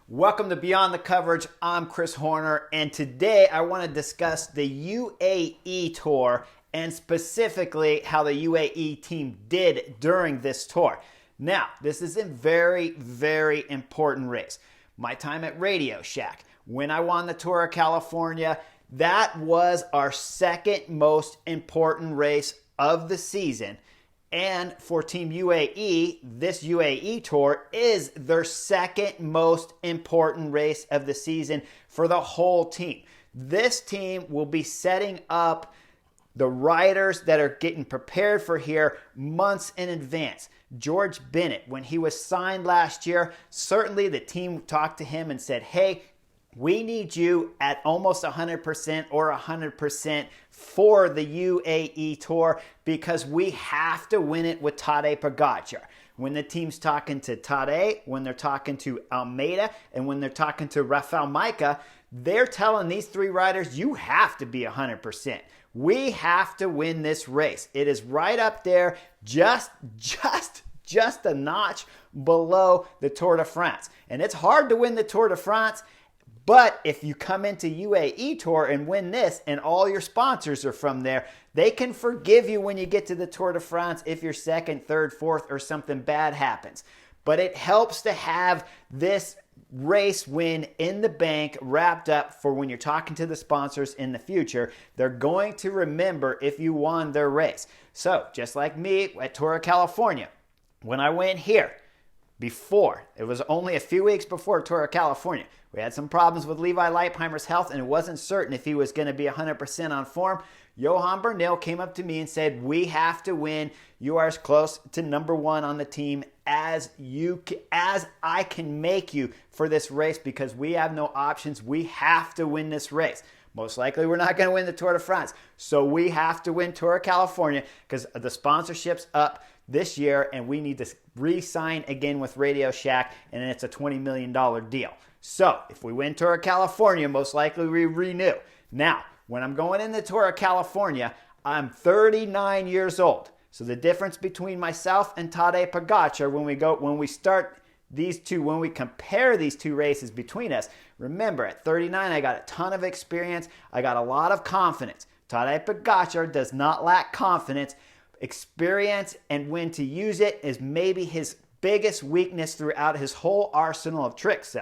Welcome to Beyond the Coverage. I'm Chris Horner, and today I want to discuss the UAE Tour and specifically how the UAE team did during this tour. Now, this is a very, very important race. My time at Radio Shack, when I won the Tour of California, that was our second most important race of the season. And for Team UAE, this UAE Tour is their second most important race of the season for the whole team. This team will be setting up the riders that are getting prepared for here months in advance. George Bennett, when he was signed last year, certainly the team talked to him and said, hey, we need you at almost 100% or 100% for the UAE Tour because we have to win it with Tadej Pogačar. When the team's talking to Tadej, when they're talking to Almeida, and when they're talking to Rafael Majka, they're telling these three riders, you have to be 100%. We have to win this race. It is right up there, just a notch below the Tour de France. And it's hard to win the Tour de France. But if you come into UAE Tour and win this and all your sponsors are from there, they can forgive you when you get to the Tour de France if you're second, third, fourth, or something bad happens. But it helps to have this race win in the bank wrapped up for when you're talking to the sponsors in the future. They're going to remember if you won their race. So just like me at Tour of California, when I went here, it was only a few weeks before Tour of California. We had some problems with Levi Leipheimer's health, and it wasn't certain if he was going to be 100% on form. Johan Bernal came up to me and said, we have to win. You are as close to number one on the team as I can make you for this race because we have no options. We have to win this race. Most likely we're not going to win the Tour de France. So we have to win Tour of California because the sponsorship's up this year and we need to re-sign again with Radio Shack, and it's a $20 million deal. So if we win Tour of California, most likely we renew. Now, when I'm going in the Tour of California, I'm 39 years old. So the difference between myself and Tadej Pogačar when we compare these two races between us, remember at 39 I got a ton of experience, I got a lot of confidence. Tadej Pogačar does not lack confidence. Experience and when to use it is maybe his biggest weakness throughout his whole arsenal of tricks.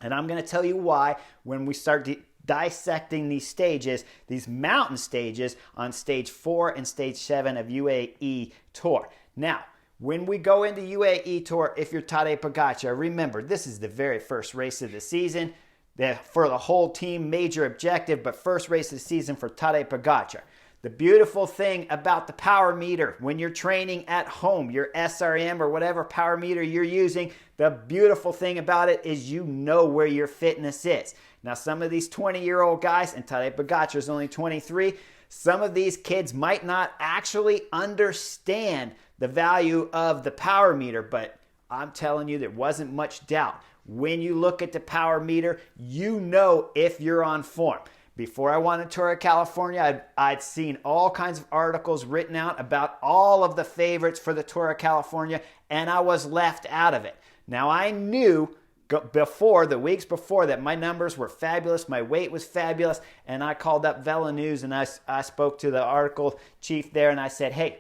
And I'm going to tell you why when we start dissecting these stages, these mountain stages on stage 4 and stage 7 of UAE Tour. Now, when we go into UAE Tour, if you're Tadej Pogačar, remember this is the very first race of the season. For the whole team, major objective, but first race of the season for Tadej Pogačar. The beautiful thing about the power meter when you're training at home, your SRM or whatever power meter you're using, the beautiful thing about it is you know where your fitness is. Now, some of these 20-year-old guys, and Tadej Pogačar is only 23, some of these kids might not actually understand the value of the power meter, but I'm telling you, there wasn't much doubt. When you look at the power meter, you know if you're on form. Before I won a Tour of California, I'd seen all kinds of articles written out about all of the favorites for the Tour of California, and I was left out of it. Now, I knew the weeks before that my numbers were fabulous, my weight was fabulous, and I called up Vela News and I spoke to the article chief there and I said, hey,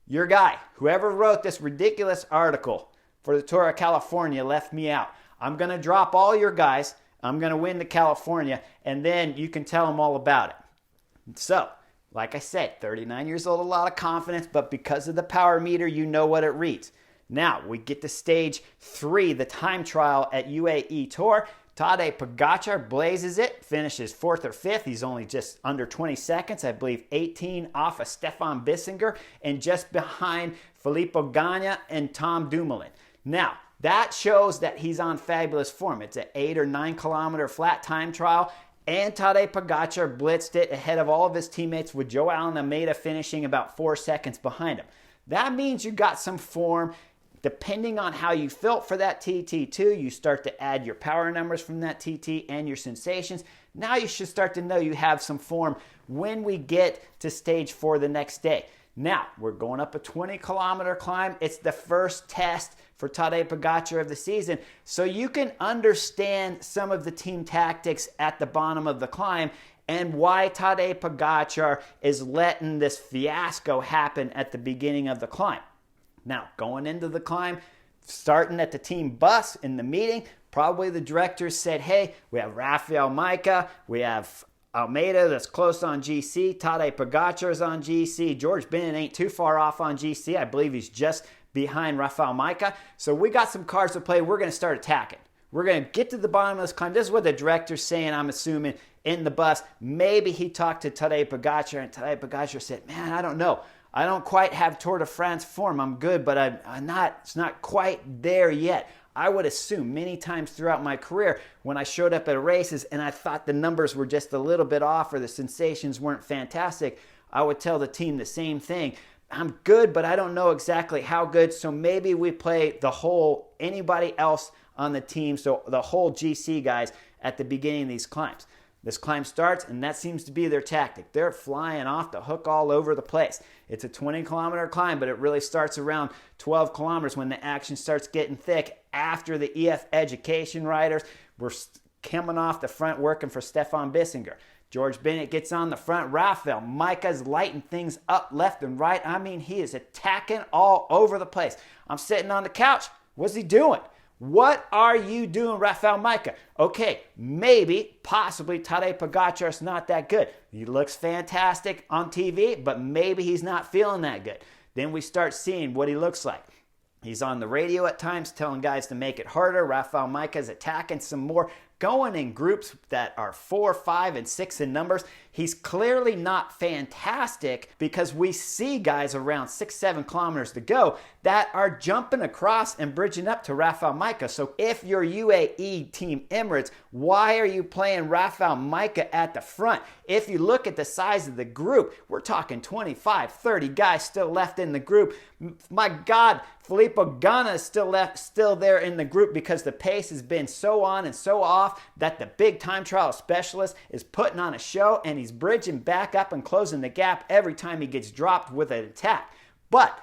your guy, whoever wrote this ridiculous article for the Tour of California left me out. I'm going to drop all your guys. I'm going to win the California, and then you can tell them all about it. So, like I said, 39 years old, a lot of confidence, but because of the power meter, you know what it reads. Now, we get to stage 3, the time trial at UAE Tour. Tadej Pogačar blazes it, finishes 4th or 5th. He's only just under 20 seconds, I believe 18 off of Stefan Bissinger, and just behind Filippo Ganna and Tom Dumoulin. Now, that shows that he's on fabulous form. It's an 8 or 9 kilometer flat time trial, and Tadej Pogačar blitzed it ahead of all of his teammates with Joao Almeida finishing about 4 seconds behind him. That means you got some form. Depending on how you felt for that TT2, you start to add your power numbers from that TT and your sensations. Now you should start to know you have some form when we get to stage 4 the next day. Now, we're going up a 20-kilometer climb. It's the first test for Tadej Pogačar of the season. So you can understand some of the team tactics at the bottom of the climb and why Tadej Pogačar is letting this fiasco happen at the beginning of the climb. Now, going into the climb, starting at the team bus in the meeting, probably the directors said, hey, we have Rafael Majka, we have Almeida that's close on GC, Tadej Pogačar is on GC, George Bennett ain't too far off on GC. I believe he's just behind Rafael Majka. So we got some cards to play. We're going to start attacking. We're going to get to the bottom of this climb. This is what the director's saying, I'm assuming, in the bus. Maybe he talked to Tadej Pogačar, and Tadej Pogačar said, man, I don't know. I don't quite have Tour de France form. I'm good, but it's not quite there yet. I would assume many times throughout my career when I showed up at races and I thought the numbers were just a little bit off or the sensations weren't fantastic, I would tell the team the same thing. I'm good, but I don't know exactly how good, so maybe we play anybody else on the team, so the whole GC guys at the beginning of these climbs. This climb starts, and that seems to be their tactic. They're flying off the hook all over the place. It's a 20-kilometer climb, but it really starts around 12 kilometers when the action starts getting thick. After the EF education riders, we're coming off the front working for Stefan Bissinger. George Bennett gets on the front. Rafael Majka's lighting things up left and right. I mean, he is attacking all over the place. I'm sitting on the couch. What's he doing? What are you doing, Rafael Majka? Okay, maybe, possibly, Tadej Pogačar's not that good. He looks fantastic on TV, but maybe he's not feeling that good. Then we start seeing what he looks like. He's on the radio at times telling guys to make it harder. Rafael Majka's attacking some more, going in groups that are 4, 5, and 6 in numbers. He's clearly not fantastic because we see guys around 6, 7 kilometers to go that are jumping across and bridging up to Rafael Majka. So if you're UAE Team Emirates, why are you playing Rafael Majka at the front? If you look at the size of the group, we're talking 25, 30 guys still left in the group. My God, Filippo Ganna is still there in the group because the pace has been so on and so off that the big time trial specialist is putting on a show and he's bridging back up and closing the gap every time he gets dropped with an attack. But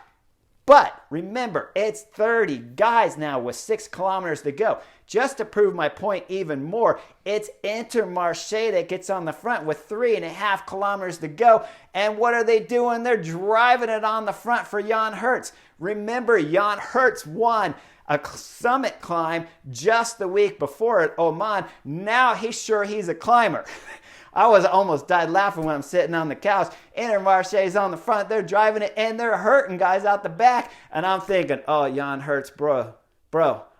remember, it's 30 guys now with 6 kilometers to go. Just to prove my point even more, it's Intermarché that gets on the front with 3.5 kilometers to go. And what are they doing? They're driving it on the front for Jan Hertz. Remember, Jan Hertz won a summit climb just the week before at Oman. Now he's sure he's a climber. I almost died laughing when I'm sitting on the couch. Intermarché's on the front. They're driving it, and they're hurting guys out the back. And I'm thinking, oh, Jan Hertz, bro,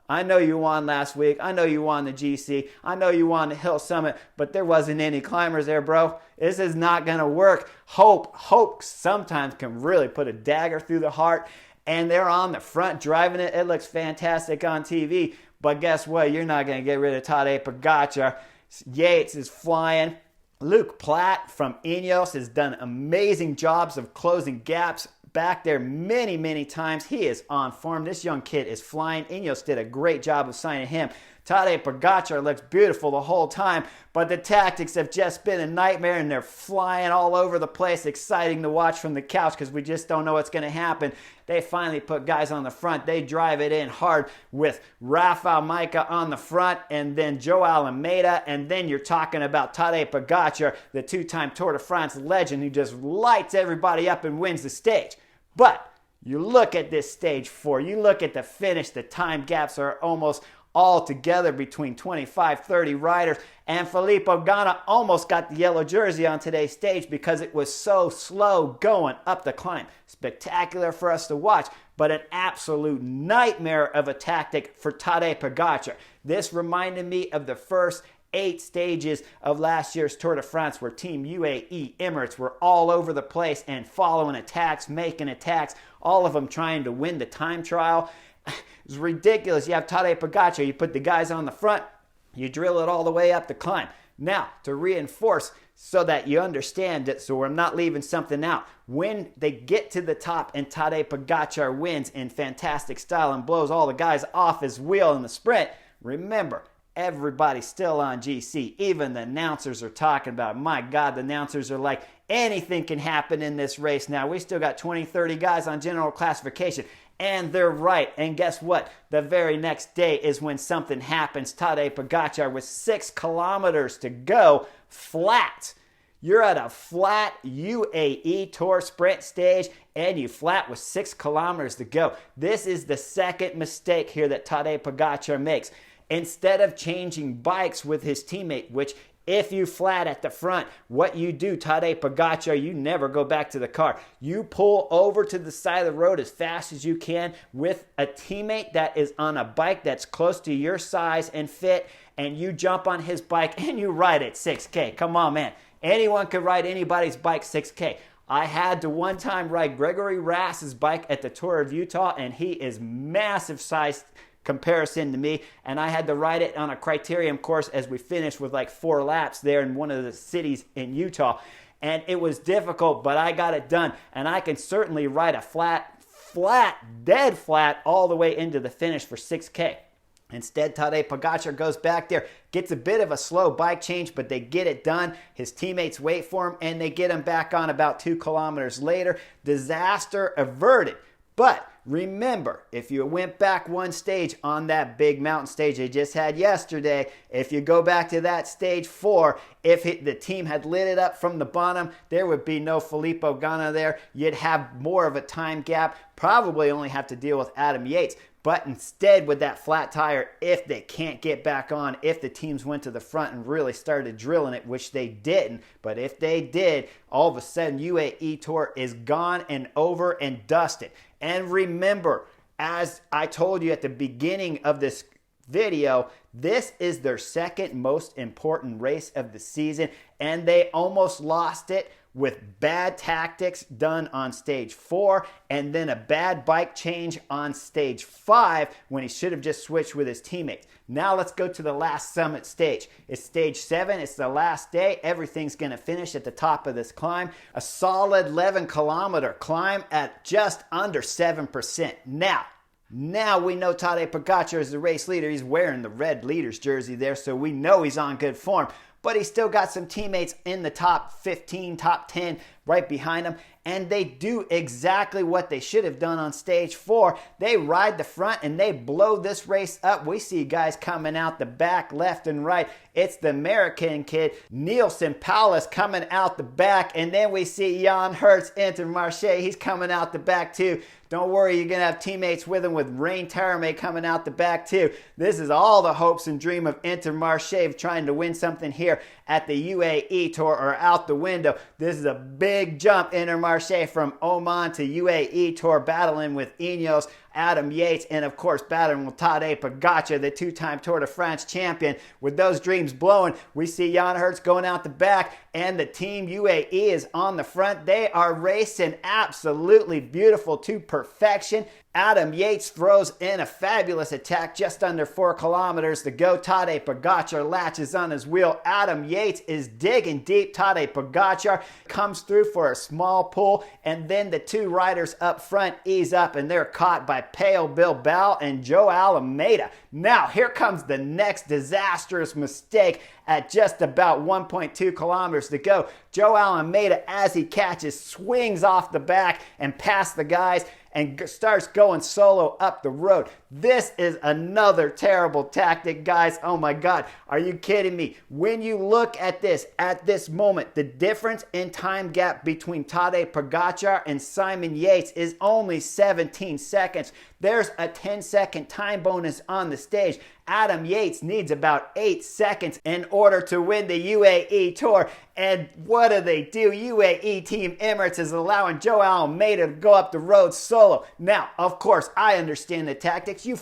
I know you won last week. I know you won the GC. I know you won the Hill Summit, but there wasn't any climbers there, bro. This is not going to work. Hope sometimes can really put a dagger through the heart. And they're on the front driving it. It looks fantastic on TV. But guess what? You're not going to get rid of Tadej Pogačar. Yates is flying. Luke Platt from Ineos has done amazing jobs of closing gaps back there many, many times. He is on form. This young kid is flying. Ineos did a great job of signing him. Tadej Pogačar looks beautiful the whole time, but the tactics have just been a nightmare, and they're flying all over the place. Exciting to watch from the couch because we just don't know what's going to happen. They finally put guys on the front. They drive it in hard with Rafael Majka on the front and then Joao Almeida. And then you're talking about Tadej Pogačar, the 2-time Tour de France legend who just lights everybody up and wins the stage. But you look at this stage 4, you look at the finish, the time gaps are almost all together between 25, 30 riders. And Filippo Ganna almost got the yellow jersey on today's stage because it was so slow going up the climb. Spectacular for us to watch, but an absolute nightmare of a tactic for Tadej Pogačar. This reminded me of the first 8 stages of last year's Tour de France where Team UAE Emirates were all over the place and following attacks, making attacks, all of them trying to win the time trial. It's ridiculous. You have Tadej Pogačar, you put the guys on the front, you drill it all the way up the climb. Now, to reinforce so that you understand it, so I'm not leaving something out, when they get to the top and Tadej Pogačar wins in fantastic style and blows all the guys off his wheel in the sprint, remember, everybody's still on GC. Even the announcers are talking about it. My God, the announcers are like, anything can happen in this race now. We still got 20, 30 guys on general classification. And they're right. And guess what? The very next day is when something happens. Tadej Pogačar with 6 kilometers to go, flat. You're at a flat UAE Tour sprint stage and you flat with 6 kilometers to go. This is the second mistake here that Tadej Pogačar makes. Instead of changing bikes with his teammate, which if you flat at the front, what you do, Tadej Pogačar, you never go back to the car. You pull over to the side of the road as fast as you can with a teammate that is on a bike that's close to your size and fit, and you jump on his bike and you ride it 6K. Come on, man. Anyone could ride anybody's bike 6K. I had to one time ride Gregory Rass's bike at the Tour of Utah, and he is massive size comparison to me, and I had to ride it on a criterium course as we finished with like 4 laps there in one of the cities in Utah, and it was difficult, but I got it done, and I can certainly ride a dead flat all the way into the finish for 6K. Instead, Tadej Pogačar goes back there, gets a bit of a slow bike change, but they get it done. His teammates wait for him, and they get him back on about 2 kilometers later. Disaster averted. But remember, if you went back one stage on that big mountain stage they just had yesterday, if you go back to that stage 4, if the team had lit it up from the bottom, there would be no Filippo Ganna there. You'd have more of a time gap, probably only have to deal with Adam Yates. But instead, with that flat tire, if they can't get back on, if the teams went to the front and really started drilling it, which they didn't, but if they did, all of a sudden UAE Tour is gone and over and dusted. And remember, as I told you at the beginning of this video, this is their second most important race of the season, and they almost lost it with bad tactics done on stage 4 and then a bad bike change on stage 5 when he should have just switched with his teammates. Now let's go to the last summit stage. It's stage 7. It's the last day. Everything's going to finish at the top of this climb. A solid 11-kilometer climb at just under 7%. Now we know Tadej Pogačar is the race leader. He's wearing the red leader's jersey there, so we know he's on good form. But he's still got some teammates in the top 15, top 10 right behind him. And they do exactly what they should have done on stage 4. They ride the front and they blow this race up. We see guys coming out the back left and right. It's the American kid, Nielsen Paulus, coming out the back. And then we see Jan Hertz, Intermarché. He's coming out the back too. Don't worry, you're going to have teammates with him with Rain Tarame coming out the back too. This is all the hopes and dream of Intermarché trying to win something here at the UAE Tour or out the window. This is a big jump, Intermarché, from Oman to UAE Tour, battling with Ineos, Adam Yates, and of course battling with Tadej Pogačar, the 2-time Tour de France champion. With those dreams blowing, we see Jan Hertz going out the back, and the team UAE is on the front. They are racing absolutely beautiful to perfection. Adam Yates throws in a fabulous attack just under 4 kilometers to go. Tadej Pogačar latches on his wheel. Adam Yates is digging deep. Tadej Pogačar comes through for a small pull, and then the 2 riders up front ease up, and they're caught by Pello Bilbao and Joao Almeida. Now, here comes the next disastrous mistake at just about 1.2 kilometers to go. Joao Almeida, as he catches, swings off the back and past the guys and starts going solo up the road. This is another terrible tactic, guys. Oh my God, are you kidding me? When you look at this moment, the difference in time gap between Tadej Pogačar and Simon Yates is only 17 seconds. There's a 10-second time bonus on the stage. Adam Yates needs about 8 seconds in order to win the UAE Tour. And what do? UAE Team Emirates is allowing Joao Almeida to go up the road solo. Now, of course, I understand the tactics. You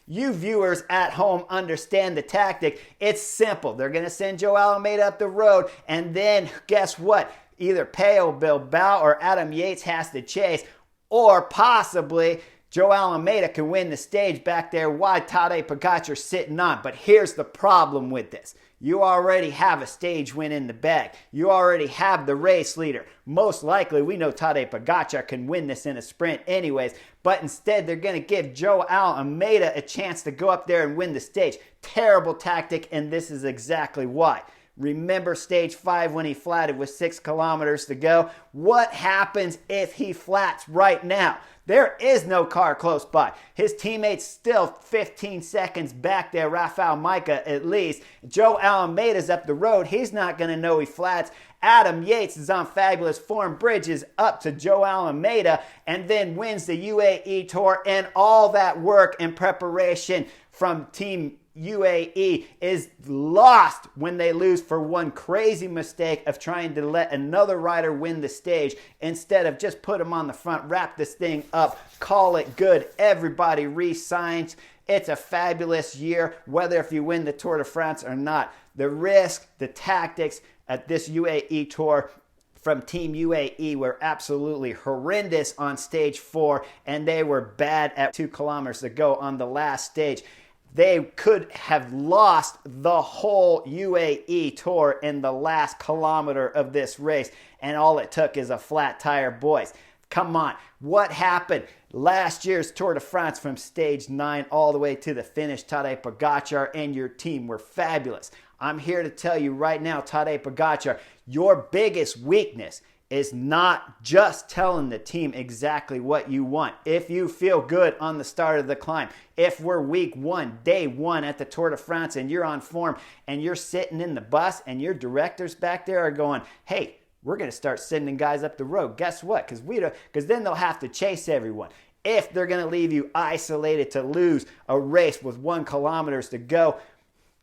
viewers at home understand the tactic. It's simple. They're going to send Joao Almeida up the road, and then guess what? Either Pello Bilbao or Adam Yates has to chase, or possibly Joao Almeida can win the stage back there while Tadej Pogačar sitting on. But here's the problem with this. You already have a stage win in the bag. You already have the race leader. Most likely, we know Tadej Pogačar can win this in a sprint anyways, but instead they're going to give Joao Almeida a chance to go up there and win the stage. Terrible tactic, and this is exactly why. Remember stage 5 when he flatted with 6 kilometers to go? What happens if he flats right now? There is no car close by. His teammate's still 15 seconds back there, Rafael Micah at least. Joe Almeida's up the road. He's not going to know he flats. Adam Yates is on fabulous form, bridges up to Joe Almeida, and then wins the UAE Tour. And all that work and preparation from Team UAE is lost when they lose for one crazy mistake of trying to let another rider win the stage instead of just put him on the front, wrap this thing up, call it good. Everybody re-signs. It's a fabulous year, whether if you win the Tour de France or not. The risk, the tactics at this UAE Tour from Team UAE were absolutely horrendous on stage 4, and they were bad at 2 kilometers to go on the last stage. They could have lost the whole UAE Tour in the last kilometer of this race, and all it took is a flat tire, boys. Come on, what happened? Last year's Tour de France from stage 9 all the way to the finish, Tadej Pogačar and your team were fabulous. I'm here to tell you right now, Tadej Pogačar, your biggest weakness is not just telling the team exactly what you want. If you feel good on the start of the climb, if we're week 1, day 1 at the Tour de France and you're on form and you're sitting in the bus and your directors back there are going, hey, we're going to start sending guys up the road. Guess what? Because then they'll have to chase everyone. If they're going to leave you isolated to lose a race with 1 kilometer to go,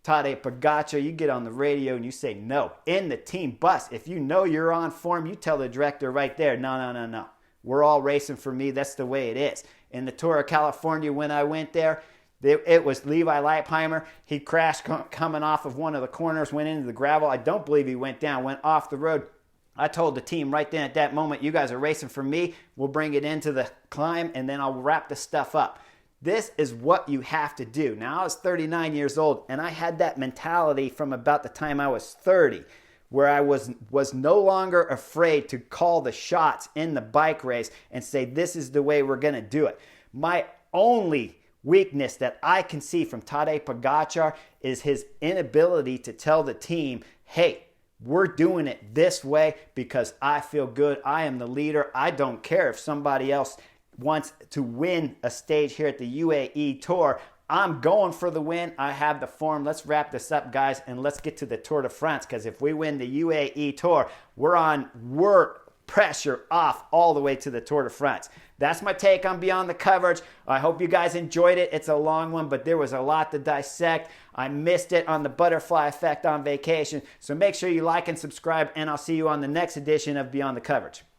Tadej Pogačar, you get on the radio and you say no. In the team bus, if you know you're on form, you tell the director right there, no. We're all racing for me. That's the way it is. In the Tour of California, when I went there, it was Levi Leipheimer. He crashed coming off of one of the corners, went into the gravel. I don't believe he went down, went off the road. I told the team right then at that moment, you guys are racing for me. We'll bring it into the climb, and then I'll wrap the stuff up. This is what you have to do. Now, I was 39 years old, and I had that mentality from about the time I was 30, where I was no longer afraid to call the shots in the bike race and say, this is the way we're going to do it. My only weakness that I can see from Tadej Pogačar is his inability to tell the team, hey, we're doing it this way because I feel good. I am the leader. I don't care if somebody else wants to win a stage here at the UAE Tour. I'm going for the win. I have the form. Let's wrap this up, guys, and let's get to the Tour de France, because if we win the UAE Tour, we're pressure off all the way to the Tour de France. That's my take on Beyond the Coverage. I hope you guys enjoyed it. It's a long one, but there was a lot to dissect. I missed it on the butterfly effect on vacation. So make sure you like and subscribe, and I'll see you on the next edition of Beyond the Coverage.